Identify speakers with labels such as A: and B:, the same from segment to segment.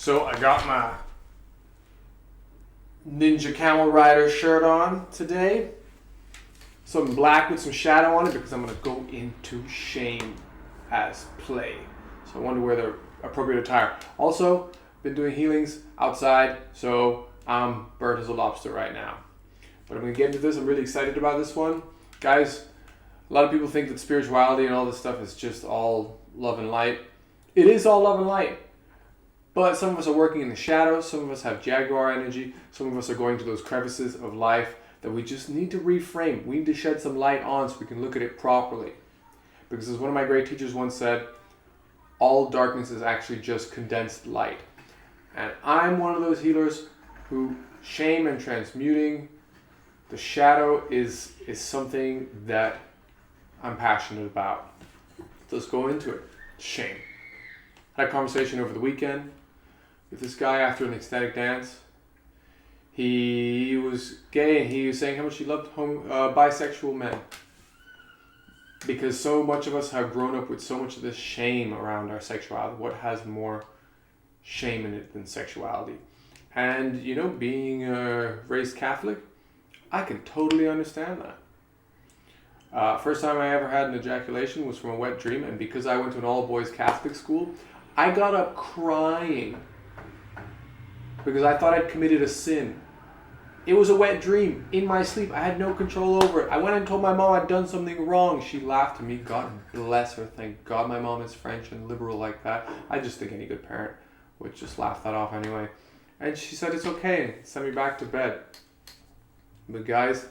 A: So I got my Ninja Camel Rider shirt on today. Something black with some shadow on it because I'm going to go into shame as play. So I wanted to wear the appropriate attire. Also, been doing healings outside, so I'm burnt as a lobster right now. But I'm going to get into this. I'm really excited about this one. Guys, a lot of people think that spirituality and all this stuff is just all love and light. It is all love and light. But some of us are working in the shadows. Some of us have jaguar energy. Some of us are going to those crevices of life that we just need to reframe. We need to shed some light on so we can look at it properly. Because as one of my great teachers once said, all darkness is actually just condensed light. And I'm one of those healers who shame and transmuting the shadow is something that I'm passionate about. Let's go into it. Shame. Had a conversation over the weekend with this guy after an ecstatic dance. He was gay and he was saying how much he loved bisexual men. Because so much of us have grown up with so much of this shame around our sexuality. What has more shame in it than sexuality? And, you know, being raised Catholic, I can totally understand that. First time I ever had an ejaculation was from a wet dream, and because I went to an all-boys Catholic school, I got up crying because I thought I'd committed a sin. It was a wet dream in my sleep. I had no control over it. I went and told my mom I'd done something wrong. She laughed at me. God bless her. Thank God my mom is French and liberal like that. I just think any good parent would just laugh that off anyway. And she said it's okay and sent me back to bed. But guys,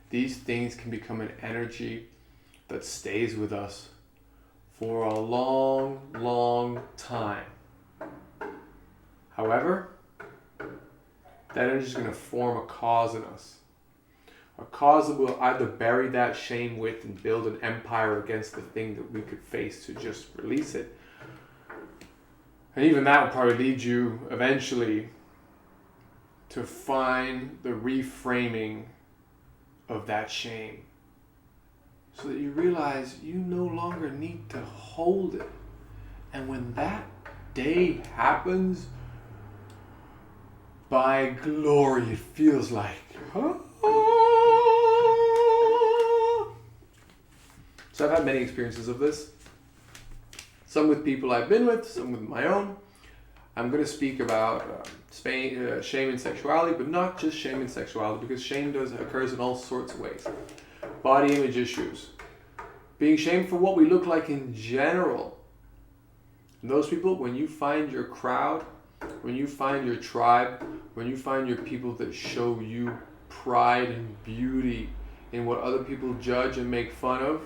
A: these things can become an energy that stays with us for a long, long time. However, that energy is going to form a cause in us. A cause that will either bury that shame with and build an empire against the thing that we could face to just release it. And even that will probably lead you eventually to find the reframing of that shame. So that you realize you no longer need to hold it. And when that day happens, by glory, it feels like, So I've had many experiences of this. Some with people I've been with, some with my own. I'm going to speak about shame and sexuality, but not just shame and sexuality, because shame occurs in all sorts of ways. Body image issues. Being shamed for what we look like in general. And those people, when you find your crowd, when you find your tribe, when you find your people that show you pride and beauty in what other people judge and make fun of,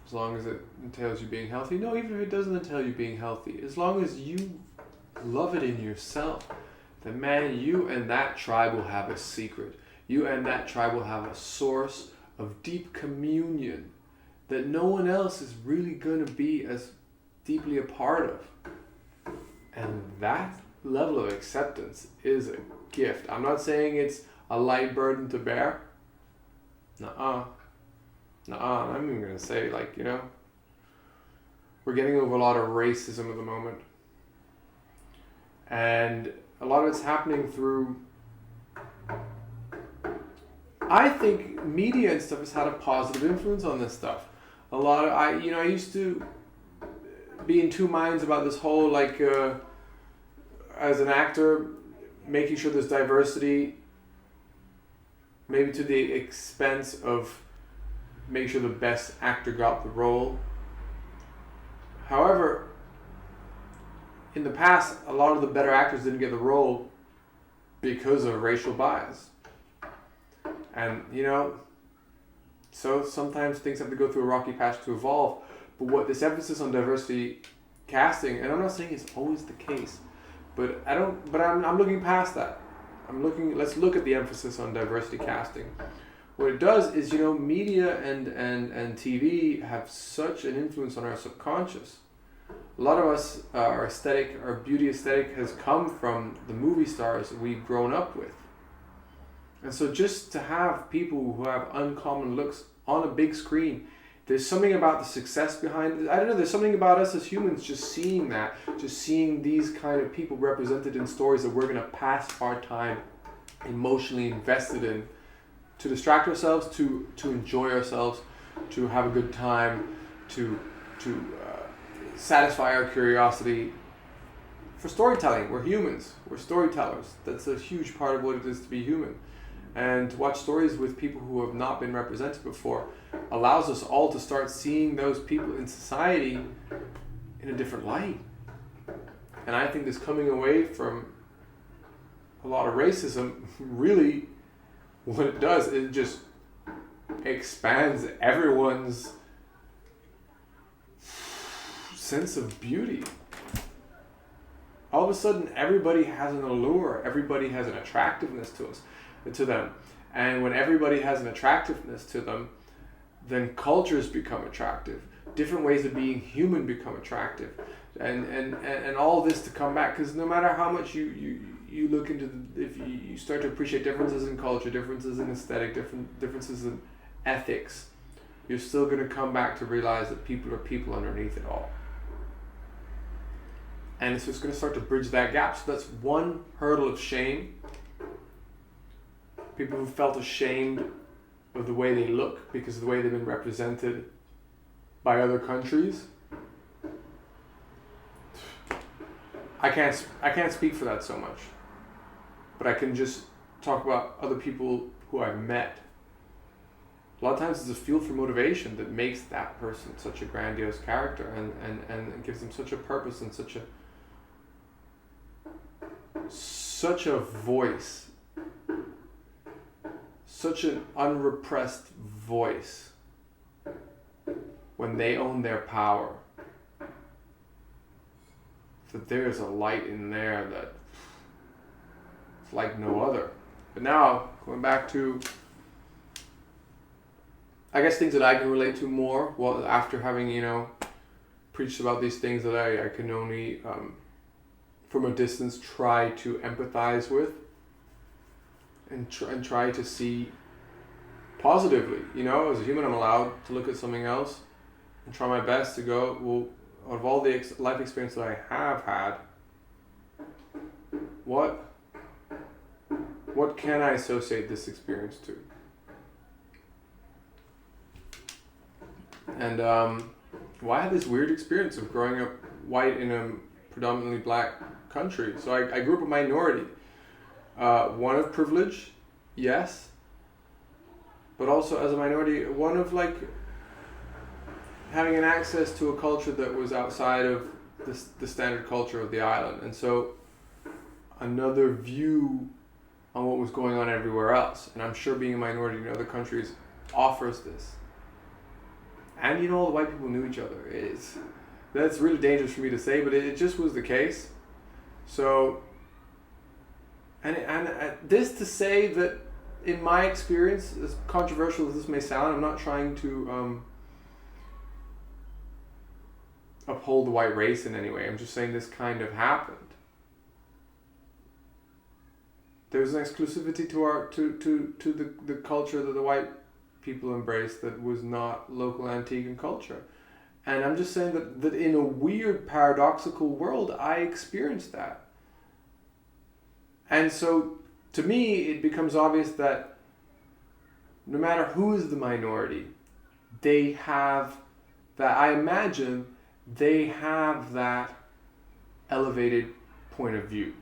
A: as long as it entails you being healthy. No, even if it doesn't entail you being healthy. As long as you love it in yourself, then man, you and that tribe will have a secret. You and that tribe will have a source of deep communion that no one else is really going to be as deeply a part of. And that level of acceptance is a gift. I'm not saying it's a light burden to bear. I'm even going to say, we're getting over a lot of racism at the moment. And a lot of it's happening through, I think media and stuff has had a positive influence on this stuff. I used to be in two minds about this whole, as an actor, making sure there's diversity, maybe to the expense of making sure the best actor got the role. However, in the past, a lot of the better actors didn't get the role because of racial bias. And, so sometimes things have to go through a rocky patch to evolve. But what this emphasis on diversity casting, and I'm not saying it's always the case, but I'm looking past that. Let's look at the emphasis on diversity casting. What it does is, media and TV have such an influence on our subconscious. A lot of us, our beauty aesthetic has come from the movie stars that we've grown up with. And so just to have people who have uncommon looks on a big screen there's something about the success behind it. I don't know, there's something about us as humans just seeing that, just seeing these kind of people represented in stories that we're going to pass our time emotionally invested in to distract ourselves, to enjoy ourselves, to have a good time, to satisfy our curiosity. For storytelling, we're humans, we're storytellers. That's a huge part of what it is to be human. And to watch stories with people who have not been represented before allows us all to start seeing those people in society in a different light. And I think this coming away from a lot of racism, really what it does, it just expands everyone's sense of beauty. All of a sudden, everybody has an allure. Everybody has an attractiveness to them. And when everybody has an attractiveness to them, then cultures become attractive. Different ways of being human become attractive. And all this to come back, because no matter how much you look into, if you start to appreciate differences in culture, differences in aesthetic, differences in ethics, you're still going to come back to realize that people are people underneath it all. And it's just going to start to bridge that gap. So that's one hurdle of shame. People who felt ashamed of the way they look because of the way they've been represented by other countries. I can't speak for that so much. But I can just talk about other people who I've met. A lot of times it's a fuel for motivation that makes that person such a grandiose character and gives them such a purpose and such a voice, such an unrepressed voice when they own their power, that there's a light in there that it's like no other. But now, going back to, I guess, things that I can relate to more, well, after having, preached about these things that I can only from a distance try to empathize with and try to see positively. As a human, I'm allowed to look at something else and try my best to go, well, out of all the life experience that I have had, what can I associate this experience to? And I had this weird experience of growing up white in a predominantly black country. So I grew up a minority. One of privilege, yes. But also as a minority, one of having an access to a culture that was outside of the standard culture of the island. And so another view on what was going on everywhere else. And I'm sure being a minority in other countries offers this. And all the white people knew each other. That's really dangerous for me to say, but it just was the case. So, and this to say that in my experience, as controversial as this may sound, I'm not trying to uphold the white race in any way. I'm just saying this kind of happened. There's an exclusivity to the culture that the white people embraced that was not local Antiguan culture. And I'm just saying that in a weird paradoxical world, I experienced that. And so to me, it becomes obvious that no matter who is the minority, they have that, I imagine they have that elevated point of view.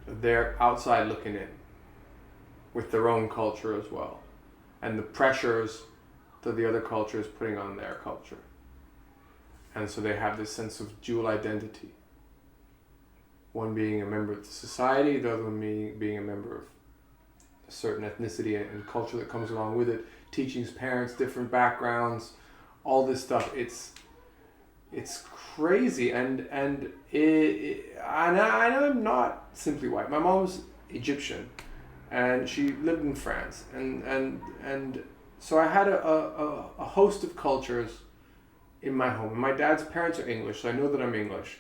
A: They're outside looking in with their own culture as well. And the pressures that the other culture is putting on their culture. And so they have this sense of dual identity. One being a member of the society, the other one being a member of a certain ethnicity and culture that comes along with it. Teachings, parents, different backgrounds, all this stuff. It's crazy, and I'm not simply white. My mom's Egyptian, and she lived in France, and so I had a host of cultures in my home. And my dad's parents are English, so I know that I'm English,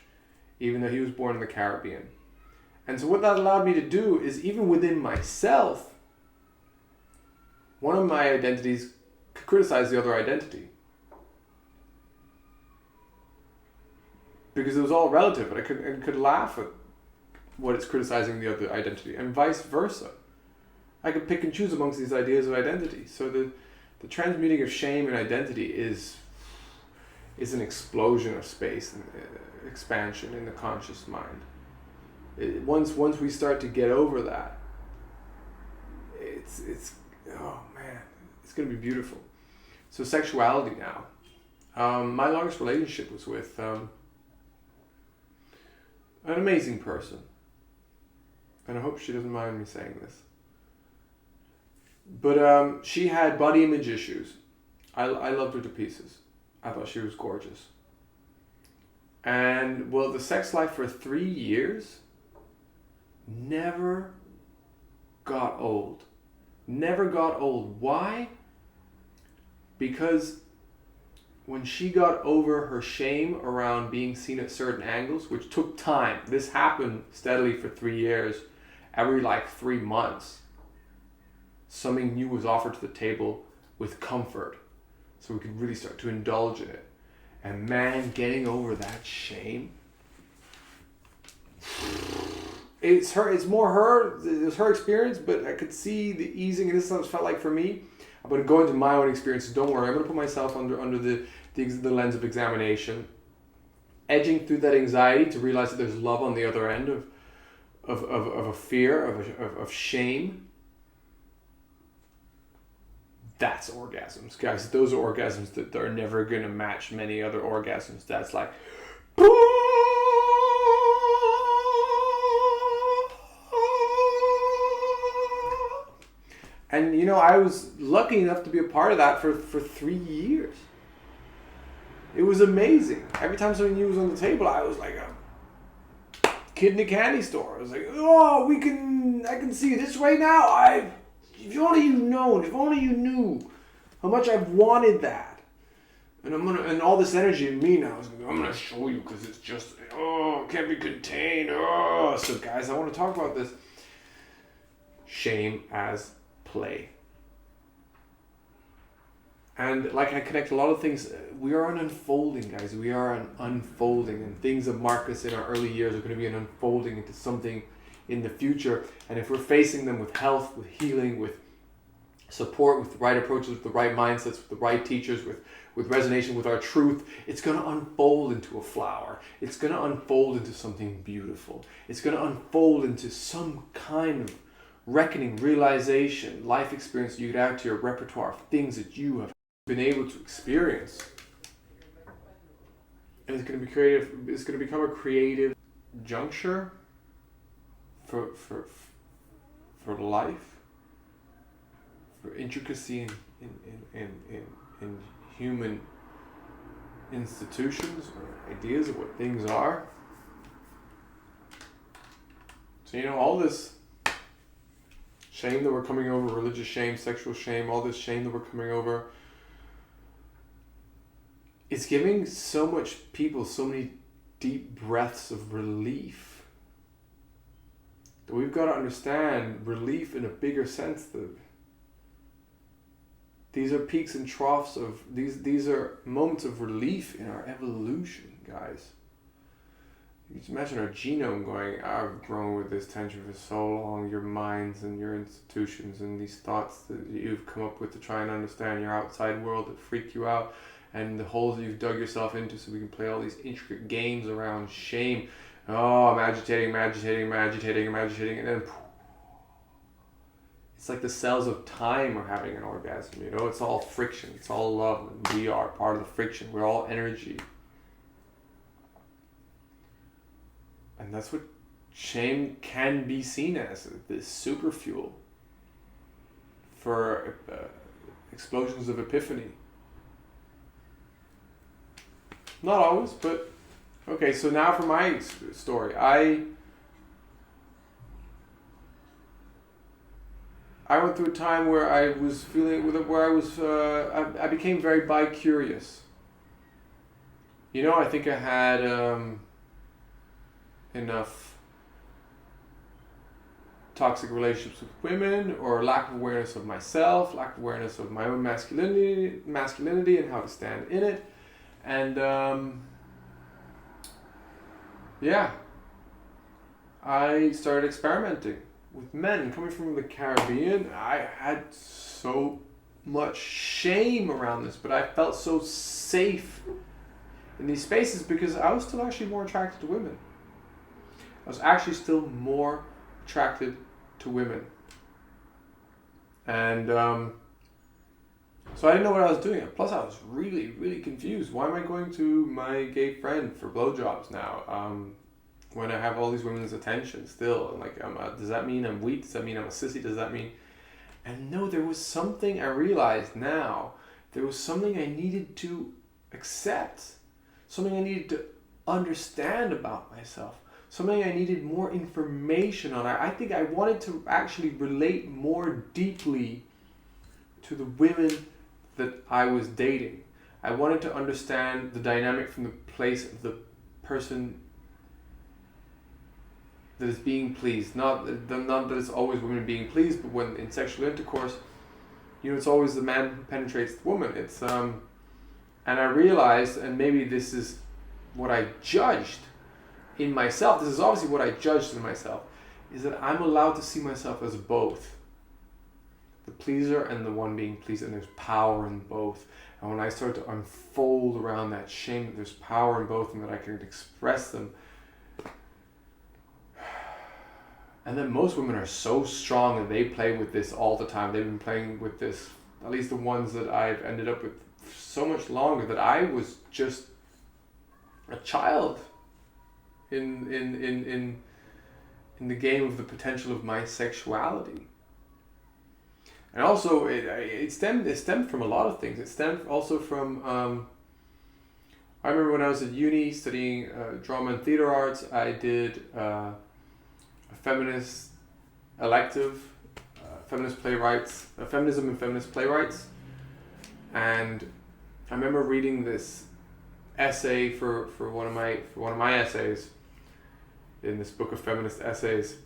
A: even though he was born in the Caribbean. And so what that allowed me to do is, even within myself, one of my identities could criticize the other identity. Because it was all relative, and I could laugh at what it's criticizing the other identity, and vice versa. I could pick and choose amongst these ideas of identity. So the transmuting of shame and identity is an explosion of space and expansion in the conscious mind. Once we start to get over that, it's oh man, it's going to be beautiful. So sexuality now. My longest relationship was with an amazing person. And I hope she doesn't mind me saying this. But she had body image issues. I loved her to pieces. I thought she was gorgeous. And well, the sex life for 3 years never got old. Never got old. Why? Because when she got over her shame around being seen at certain angles, which took time, this happened steadily for 3 years, every 3 months, something new was offered to the table with comfort, so we could really start to indulge in it. And man, getting over that shame, it was her experience, but I could see the easing, and this is what it felt like for me. I'm going to go into my own experiences. Don't worry, I'm going to put myself under the lens of examination, edging through that anxiety to realize that there's love on the other end of a fear, of shame. That's orgasms, guys. Those are orgasms that are never going to match many other orgasms. That's like, and I was lucky enough to be a part of that for 3 years. It was amazing. Every time something new was on the table, I was like a kid in a candy store. I was like, oh, I can see this right now. If only you knew how much I've wanted that. And all this energy in me now is like, I'm gonna show you, because it's just, it can't be contained. So guys, I want to talk about this. Shame as play. And I connect a lot of things. We are an unfolding, guys. We are an unfolding, and things that mark us in our early years are going to be an unfolding into something in the future. And if we're facing them with health, with healing, with support, with the right approaches, with the right mindsets, with the right teachers, with resonation with our truth, it's going to unfold into a flower. It's going to unfold into something beautiful. It's going to unfold into some kind of reckoning, realization, life experience you could add to your repertoire of things that you have been able to experience. And it's going to be creative. It's going to become a creative juncture for life, for intricacy in human institutions or ideas of what things are. So all this shame that we're coming over, religious shame, sexual shame, all this shame that we're coming over, it's giving so much people so many deep breaths of relief that we've got to understand relief in a bigger sense. That these are peaks and troughs of these are moments of relief in our evolution, guys. You just imagine our genome going, I've grown with this tension for so long, your minds and your institutions and these thoughts that you've come up with to try and understand your outside world that freak you out, and the holes that you've dug yourself into so we can play all these intricate games around shame. Oh, I'm agitating, and then it's like the cells of time are having an orgasm, it's all friction, it's all love, and we are part of the friction, we're all energy. And that's what shame can be seen as, this super fuel for explosions of epiphany. Not always, but okay, so now for my story. I went through a time where I was I became very bi-curious. I think I had enough toxic relationships with women, or lack of awareness of myself, lack of awareness of my own masculinity and how to stand in it. And I started experimenting with men. Coming from the Caribbean, I had so much shame around this, but I felt so safe in these spaces because I was still actually more attracted to women. I was actually still more attracted to women. And so I didn't know what I was doing. Plus I was really, really confused. Why am I going to my gay friend for blowjobs now? When I have all these women's attention still? And like, does that mean I'm weak? Does that mean I'm a sissy? Does that mean... And no, there was something I realized now. There was something I needed to accept. Something I needed to understand about myself. Something I needed more information on. I think I wanted to actually relate more deeply to the women that I was dating. I wanted to understand the dynamic from the place of the person that is being pleased. Not that it's always women being pleased, but when in sexual intercourse, it's always the man who penetrates the woman. It's and I realized, and maybe this is what I judged in myself. This is obviously what I judged in myself, is that I'm allowed to see myself as both, the pleaser and the one being pleased, and there's power in both. And when I start to unfold around that shame, that there's power in both and that I can express them. And then most women are so strong that they play with this all the time. They've been playing with this, at least the ones that I've ended up with, so much longer, that I was just a child in the game of the potential of my sexuality. And also it stemmed from a lot of things. It stemmed also from I remember when I was at uni studying drama and theater arts, I did a feminist elective, feminism and feminist playwrights. And I remember reading this essay for one of my essays in this book of feminist essays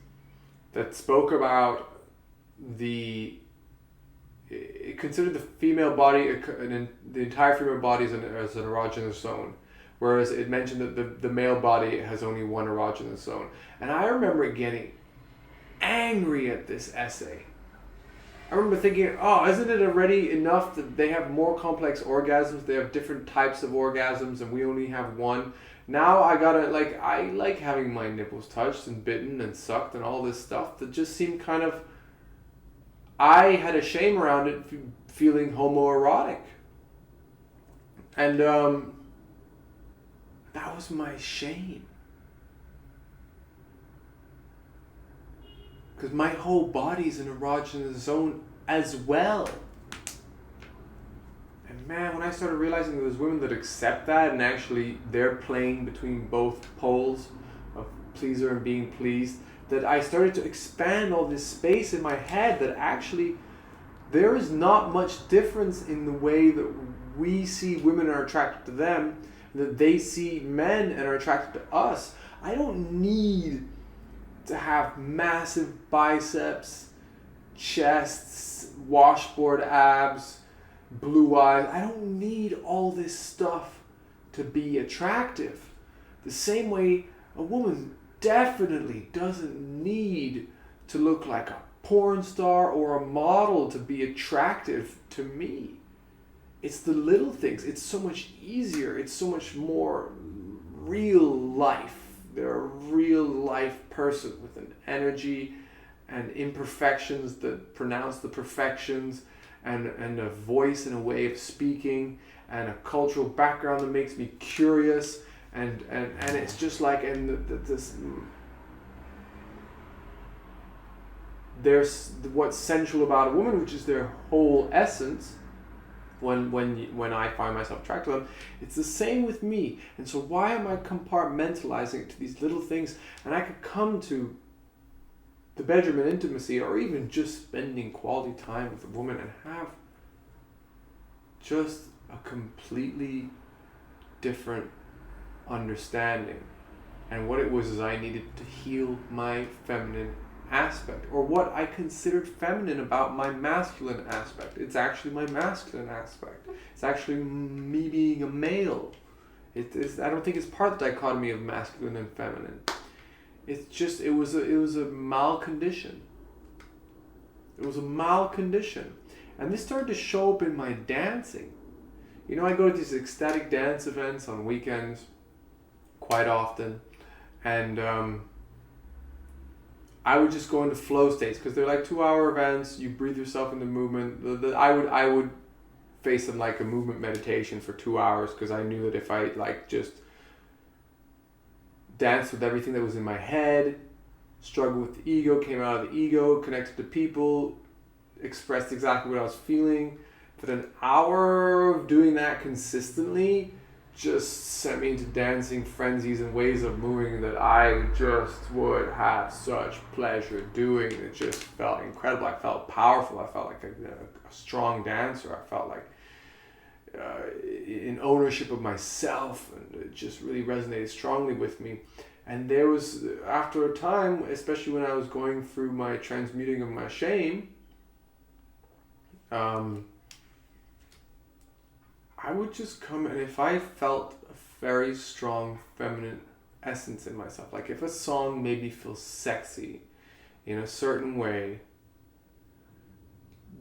A: that spoke about it considered the female body, the entire female body as an erogenous zone, whereas it mentioned that the male body has only one erogenous zone. And I remember getting angry at this essay. I remember thinking, isn't it already enough that they have more complex orgasms, they have different types of orgasms, and we only have one? Now I like having my nipples touched and bitten and sucked and all this stuff that just seemed kind of, I had a shame around it, feeling homoerotic. And that was my shame. Because my whole body's an erogenous zone as well. And man, when I started realizing that there's women that accept that and actually they're playing between both poles of pleaser and being pleased, that I started to expand all this space in my head that actually there is not much difference in the way that we see women and are attracted to them, that they see men and are attracted to us. I don't need to have massive biceps, chests, washboard abs, blue eyes. I don't need all this stuff to be attractive. The same way a woman definitely doesn't need to look like a porn star or a model to be attractive to me. It's the little things. It's so much easier. It's so much more real life. They're a real life person with an energy and imperfections that pronounce the perfections, and a voice and a way of speaking and a cultural background that makes me curious. And it's just like, there's what's central about a woman, which is their whole essence. When I find myself attracted to them, it's the same with me. And so why am I compartmentalizing it to these little things? And I could come to the bedroom and intimacy, or even just spending quality time with a woman, and have just a completely different understanding. And what it was is I needed to heal my feminine aspect, or what I considered feminine about my masculine aspect. It's actually my masculine aspect. It's actually me being a male. I don't think it's part of the dichotomy of masculine and feminine. It's just, it was a malcondition. It was a malcondition. And this started to show up in my dancing. You know, I go to these ecstatic dance events on weekends quite often. And I would just go into flow states because they're like 2-hour events. You breathe yourself into movement. I would face them like a movement meditation for 2 hours because I knew that if I like just danced with everything that was in my head, struggled with the ego, came out of the ego, connected to people, expressed exactly what I was feeling, that an hour of doing that consistently just sent me into dancing frenzies and ways of moving that I just would have such pleasure doing. It just felt incredible. I felt powerful. I felt like a strong dancer. I felt like in ownership of myself, and it just really resonated strongly with me. And there was, after a time, especially when I was going through my transmuting of my shame, I would just come, and if I felt a very strong feminine essence in myself, like if a song made me feel sexy in a certain way,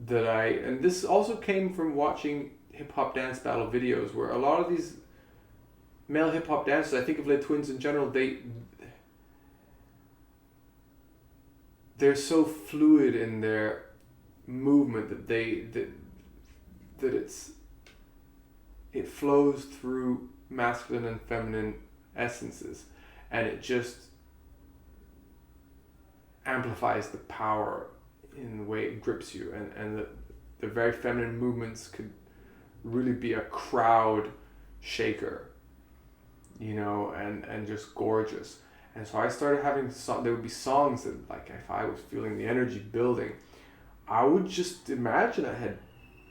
A: and this also came from watching hip-hop dance battle videos, where a lot of these male hip-hop dancers, I think of Les Twins in general, they're so fluid in their movement that it flows through masculine and feminine essences, and it just amplifies the power in the way it grips you, and the very feminine movements could really be a crowd shaker, you know, and just gorgeous. And so I started having there would be songs that, like, if I was feeling the energy building, I would just imagine I had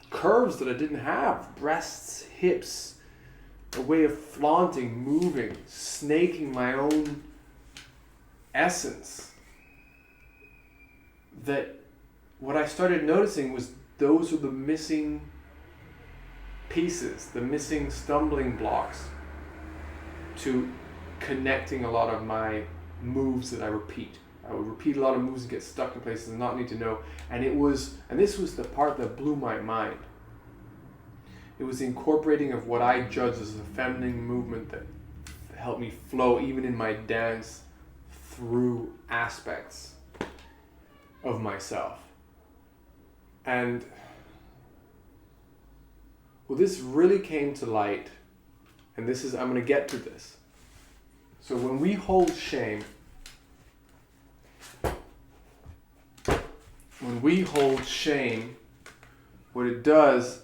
A: curves that I didn't have, breasts, hips, a way of flaunting, moving, snaking my own essence. That what I started noticing was those were the missing pieces, the missing stumbling blocks to connecting a lot of my moves that I repeat. I would repeat a lot of moves and get stuck in places and not need to know. And this was the part that blew my mind. It was the incorporating of what I judged as a feminine movement that helped me flow even in my dance through aspects of myself. And well, this really came to light, and I'm going to get to this. So when we hold shame, what it does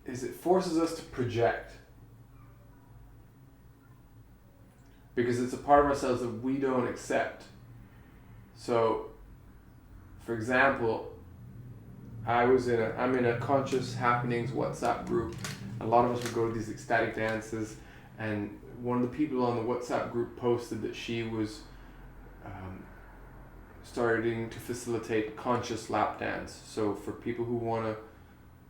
A: is it forces us to project. Because it's a part of ourselves that we don't accept. So, for example, I'm in a Conscious Happenings WhatsApp group. A lot of us would go to these ecstatic dances, and one of the people on the WhatsApp group posted that she was starting to facilitate conscious lap dance. So for people who want to,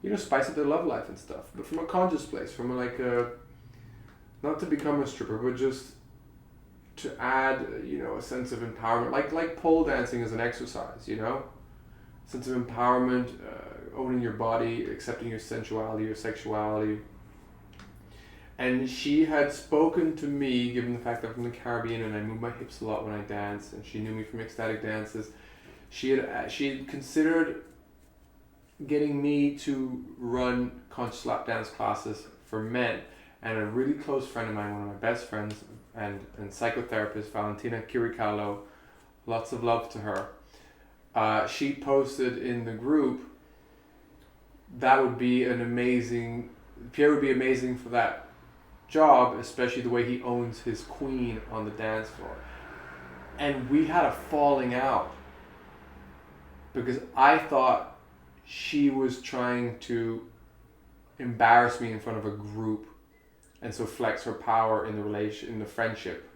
A: you know, spice up their love life and stuff, but from a conscious place, from not to become a stripper, but just to add, you know, a sense of empowerment, like pole dancing as an exercise, you know, sense of empowerment, owning your body, accepting your sensuality, your sexuality. And she had spoken to me, given the fact that I'm from the Caribbean and I move my hips a lot when I dance, and she knew me from ecstatic dances. She had considered getting me to run conscious lap dance classes for men. And a really close friend of mine, one of my best friends and psychotherapist, Valentina Kirikalo, lots of love to her. She posted in the group, Pierre would be amazing for that job, especially the way he owns his queen on the dance floor. And we had a falling out because I thought she was trying to embarrass me in front of a group, and so flex her power in the relationship.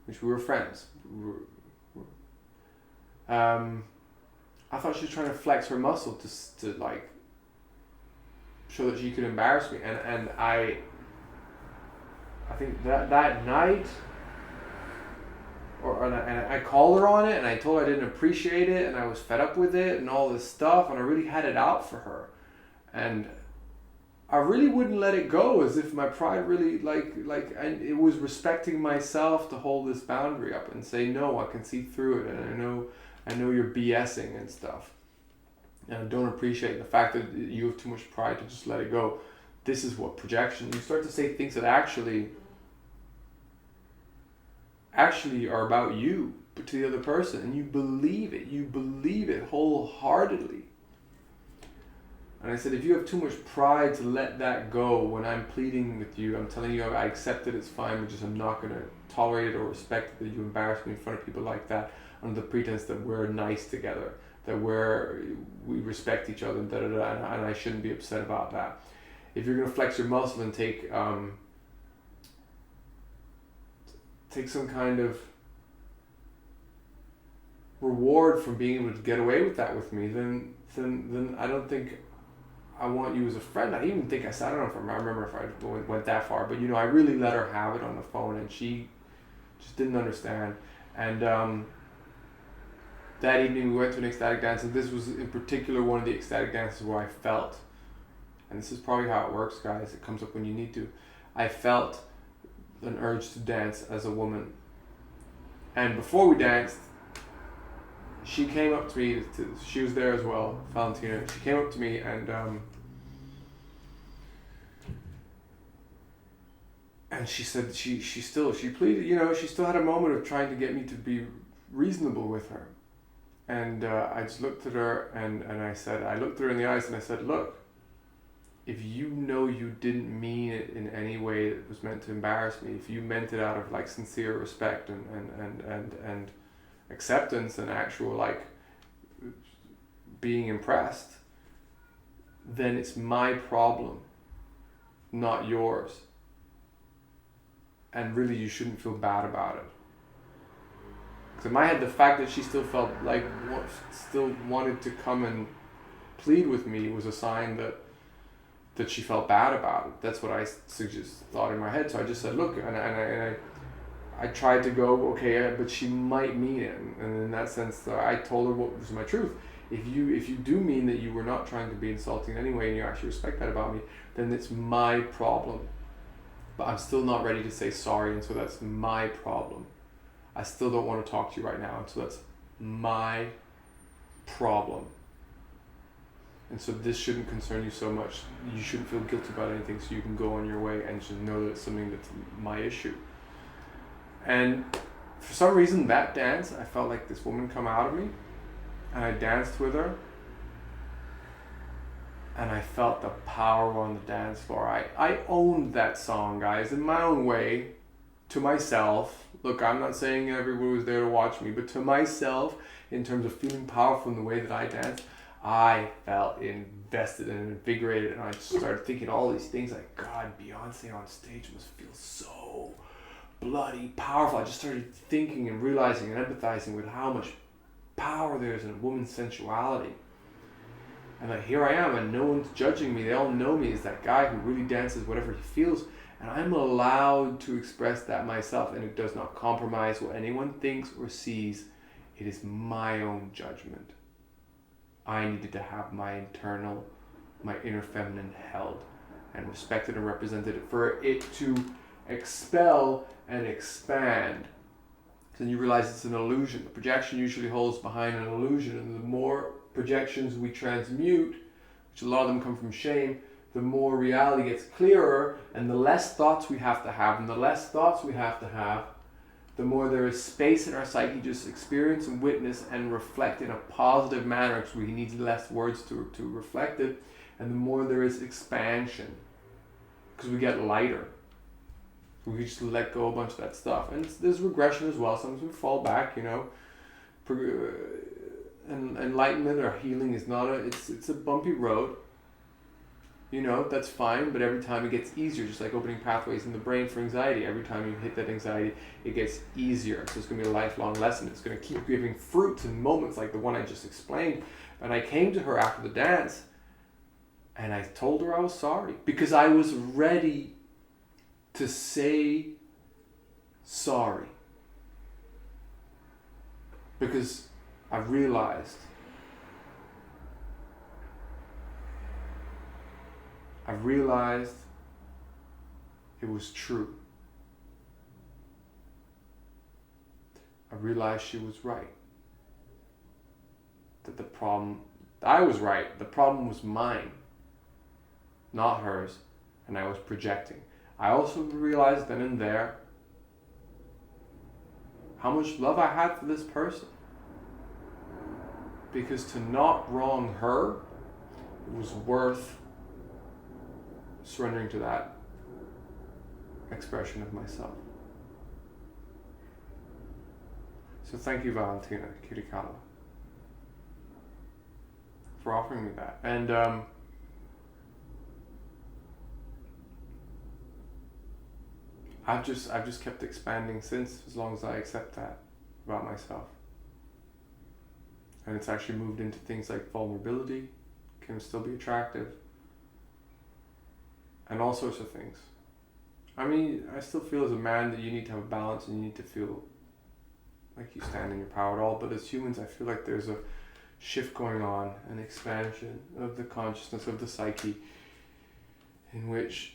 A: You which we were friends. I thought she was trying to flex her muscle to like show that she could embarrass me, and I think that night, and I called her on it, and I told her I didn't appreciate it, and I was fed up with it, and all this stuff, and I really had it out for her, and I really wouldn't let it go, as if my pride really and it was respecting myself to hold this boundary up and say, no, I can see through it, and I know you're BSing and stuff, and I don't appreciate the fact that you have too much pride to just let it go. This is what projection. You start to say things that actually are about you, but to the other person, and you believe it wholeheartedly. And I said, if you have too much pride to let that go when I'm pleading with you, I'm telling you I accept it, it's fine, but just I'm not going to tolerate it or respect it, that you embarrass me in front of people like that under the pretense that we're nice together, that we respect each other, and I shouldn't be upset about that. If you're going to flex your muscle and take some kind of reward from being able to get away with that with me, then I don't think I want you as a friend. I even think I said, I don't know if I remember if I went that far, but I really let her have it on the phone, and she just didn't understand. And that evening we went to an ecstatic dance, and this was in particular one of the ecstatic dances where I felt, and this is probably how it works, guys, it comes up when you need to, I felt an urge to dance as a woman. And before we danced, she came up to me, she was there as well, Valentina. She came up to me and she said she pleaded, she still had a moment of trying to get me to be reasonable with her. And I just looked at her and I looked her in the eyes and I said, look, if you know you didn't mean it in any way that was meant to embarrass me, if you meant it out of like sincere respect and acceptance and actual like being impressed, then it's my problem, not yours. And really you shouldn't feel bad about it. Because in my head, the fact that she still felt like still wanted to come and plead with me was a sign that she felt bad about it. That's what I just thought in my head. So I just said, look, and I tried to go, okay, but she might mean it. And in that sense, I told her what was my truth. If you do mean that you were not trying to be insulting anyway, and you actually respect that about me, then it's my problem. But I'm still not ready to say sorry, and so that's my problem. I still don't want to talk to you right now, and so that's my problem. And so this shouldn't concern you so much. You shouldn't feel guilty about anything, so you can go on your way and just know that it's something that's my issue. And for some reason, that dance, I felt like this woman come out of me, and I danced with her, and I felt the power on the dance floor. I owned that song, guys, in my own way, to myself. Look, I'm not saying everyone was there to watch me, but to myself, in terms of feeling powerful in the way that I danced, I felt invested and invigorated, and I just started thinking all these things like, God, Beyonce on stage must feel so bloody powerful. I just started thinking and realizing and empathizing with how much power there is in a woman's sensuality. And like, here I am, and no one's judging me. They all know me as that guy who really dances whatever he feels, and I'm allowed to express that myself, and it does not compromise what anyone thinks or sees. It is my own judgment. I needed to have my inner feminine held and respected and represented for it to expel and expand. Then you realize it's an illusion. The projection usually holds behind an illusion, and the more projections we transmute, which a lot of them come from shame, the more reality gets clearer, and the less thoughts we have to have, and the less thoughts we have to have, the more there is space in our psyche just experience and witness and reflect in a positive manner, because we need less words to reflect it, and the more there is expansion, because we get lighter. We just let go a bunch of that stuff. And there's regression as well. Sometimes we fall back, and enlightenment or healing is not it's a bumpy road. That's fine, but every time it gets easier, just like opening pathways in the brain for anxiety. Every time you hit that anxiety, it gets easier. So it's going to be a lifelong lesson. It's going to keep giving fruits in moments like the one I just explained. And I came to her after the dance, and I told her I was sorry, because I was ready to say sorry. Because I realized it was true. I realized she was right. That I was right. The problem was mine, not hers, and I was projecting. I also realized then and there how much love I had for this person. Because to not wrong her, it was worth surrendering to that expression of myself. So thank you, Valentina Kirikala, for offering me that. And I've just kept expanding since, as long as I accept that about myself. And it's actually moved into things like vulnerability, can still be attractive, and all sorts of things. I mean, I still feel as a man that you need to have a balance and you need to feel like you stand in your power at all. But as humans, I feel like there's a shift going on, an expansion of the consciousness, of the psyche, in which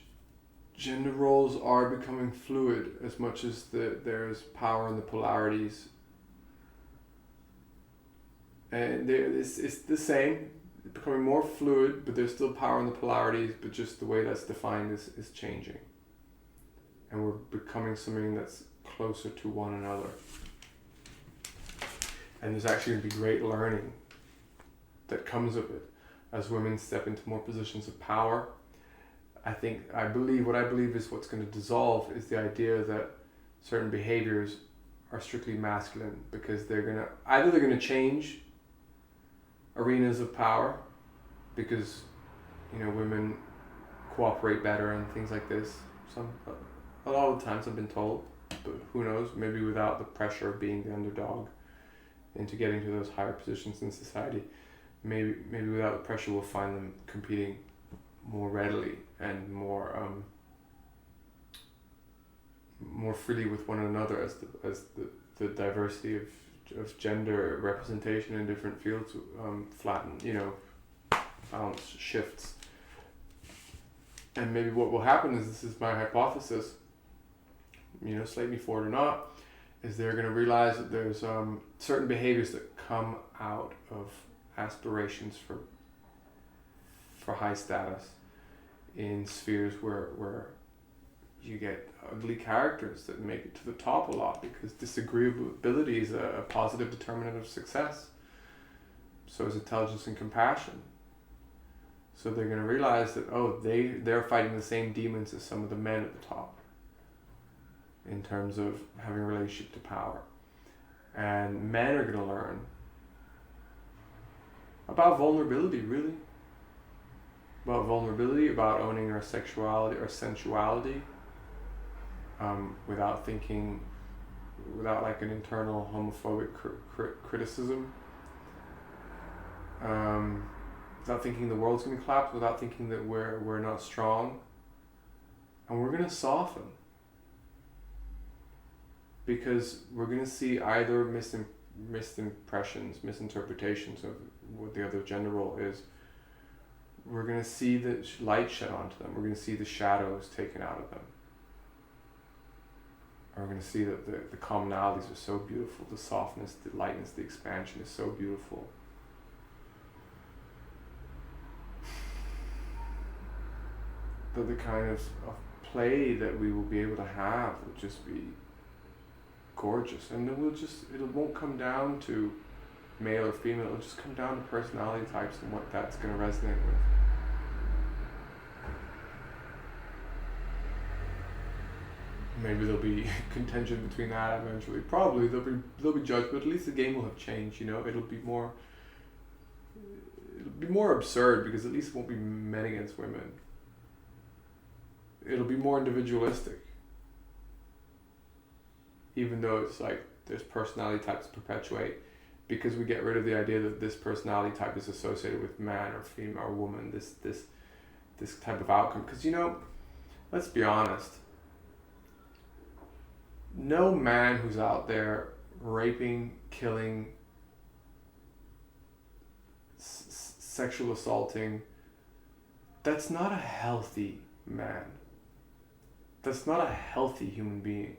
A: gender roles are becoming fluid as much as there's power in the polarities. And it's the same, becoming more fluid, but there's still power in the polarities, but just the way that's defined is changing. And we're becoming something that's closer to one another. And there's actually going to be great learning that comes of it as women step into more positions of power. I believe is what's going to dissolve is the idea that certain behaviors are strictly masculine, because they're going to change arenas of power because women cooperate better and things like this. A lot of the times I've been told, but who knows, maybe without the pressure of being the underdog into getting to those higher positions in society, maybe without the pressure we'll find them competing more readily and more freely with one another as the diversity of gender representation in different fields flatten, balance shifts. And maybe what will happen is, this is my hypothesis, slate me for it or not, is they're going to realize that there's certain behaviors that come out of aspirations for high status in spheres where you get ugly characters that make it to the top a lot, because disagreeability is a positive determinant of success. So is intelligence and compassion. So they're going to realize that, they're fighting the same demons as some of the men at the top in terms of having a relationship to power. And men are going to learn about vulnerability, really. About vulnerability, about owning our sexuality or sensuality, without like an internal homophobic criticism. Without thinking the world's going to collapse, without thinking that we're not strong. And we're going to soften. Because we're going to see either misinterpretations of what the other gender role is. We're going to see the light shed onto them. We're going to see the shadows taken out of them. And we're going to see that the commonalities are so beautiful. The softness, the lightness, the expansion is so beautiful. That the kind of play that we will be able to have will just be gorgeous. And then it won't come down to male or female, it'll just come down to personality types and what that's going to resonate with. Maybe there'll be contention between that eventually. Probably there'll be judged, but at least the game will have changed. It'll be more absurd, because at least it won't be men against women. it'll be more individualistic. Even though it's like there's personality types perpetuate, because we get rid of the idea that this personality type is associated with man or female or woman, this type of outcome. Because, you know, let's be honest, no man who's out there raping, killing, sexual assaulting, that's not a healthy man. That's not a healthy human being.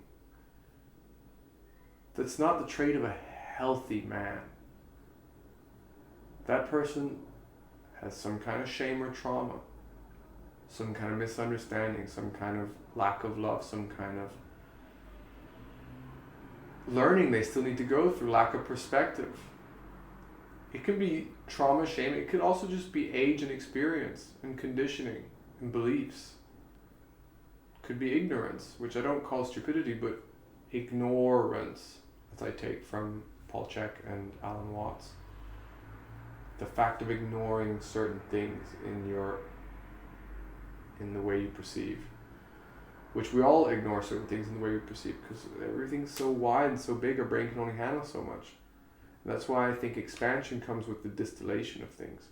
A: That's not the trait of a healthy man. That person has some kind of shame or trauma, some kind of misunderstanding, some kind of lack of love, some kind of learning they still need to go through, lack of perspective. It could be trauma, shame. It could also just be age and experience and conditioning and beliefs. It could be ignorance, which I don't call stupidity, but ignorance, as I take from Paul Chek and Alan Watts. The fact of ignoring certain things in the way you perceive, which we all ignore certain things in the way we perceive, because everything's so wide and so big, our brain can only handle so much. And that's why I think expansion comes with the distillation of things.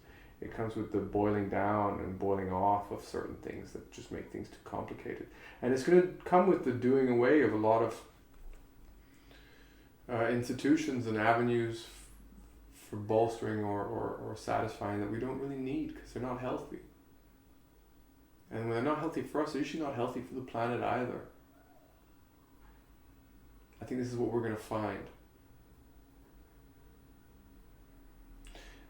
A: It comes with the boiling down and boiling off of certain things that just make things too complicated. And it's going to come with the doing away of a lot of institutions and avenues for bolstering or satisfying that we don't really need, because they're not healthy. And when they're not healthy for us, they're usually not healthy for the planet either. I think this is what we're going to find.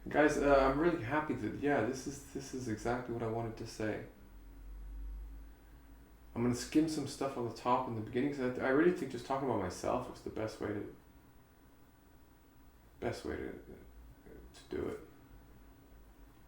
A: Guys, I'm really happy that, this is exactly what I wanted to say. I'm going to skim some stuff on the top in the beginning, because I really think just talking about myself is the best way to do it.